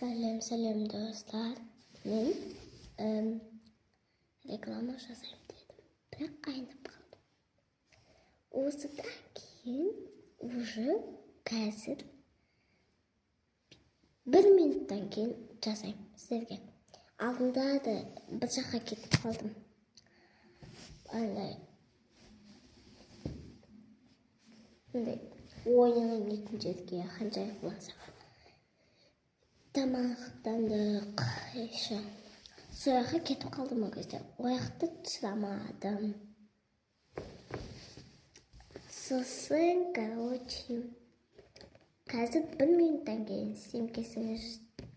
Сәлем достар. Мен реклама жасаймын дедім, бірақ қайнап қалдым. Осыдан кейін уже қазір 1 минуттан кейін жасаймын сіздерге. Алдында да бір жаққа кетіп қалдым. Ойын ойнайтын жерге қанша болса. Тамақтандық сол жаққа кетіп қалдым ол кезде. Ояқты түсірамадым. Сосын, қазір 1 минуттан кейін істеймін.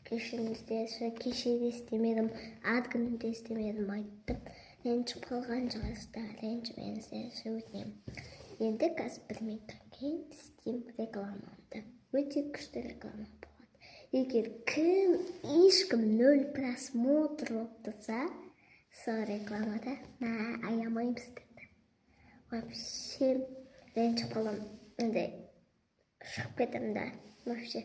Кешіріңіздер, кеше де істемедім, күні де істемедім айттым. Ренжіп қалған шығарсыздар, ренжімеңіздер, өтінемін. Енді қазір 1 минуттан кейін істеймін рекламамды. Өте күшті реклама болады. Егер ешкім 0 просмотр болып тұрса, сол рекламада аямаймын сіздерді. Вообще ренжіп қаламын. Шығып кетемін да. Вообще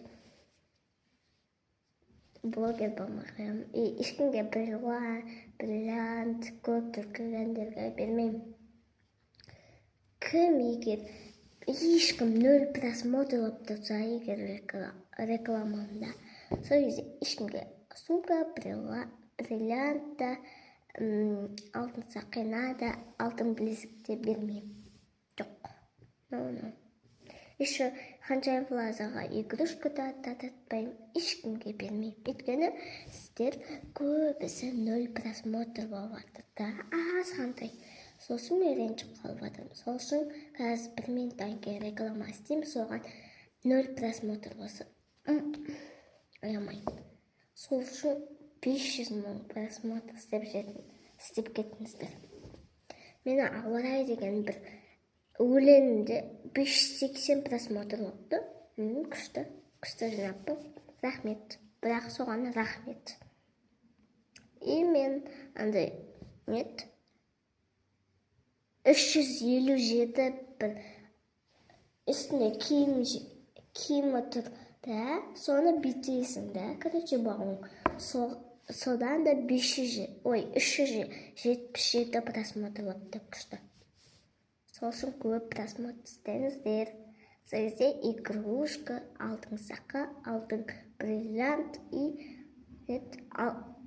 блогер болмай қоямын. Ешкімге бриллиант, көп түркілгендерге бермеймін. Егер ешкім 0 просмотр болып тұрса, егер рекламамда, сол кезде ешкімге сумка, бриллиант та, алтын сақина да, алтын білезік те бермеймін. Жоқ. Еще қанша плазаға игрушка да тататпаймын, ешкімге бермеймін. Өйткені сіздер көбісі 0 просмотр болып жатыр да, қандай. Сосын мен ренжіп қалып жатырмын. Сол үшін қазір 1 минуттан кейін реклама істеймін, соған 0 просмотр болса. Аямайын. Сол үшін 500 мың просмотр істеп кеттіңіздер. Мені ауа райы деген бір өлеңінде 580 просмотр болыпты. Күшті жинаппын. Рахмет. Бірақ соған рахмет. Мен 357 бір үстіне киім тұр да, соны бүйтесің да, бағың. Содан да 377 просмотр болыпты күшті. Сол үшін көп просмотр істеңіздер. Сол кезде игрушка, алтын саққа, алтын бриллиант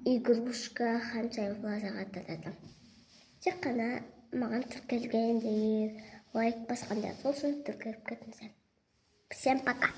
игрушка қанша плазаға татады. Тек қана маған тіркелгендер, лайк басқандар, сол үшін тіркеліп кетіңіздер. Всем пока!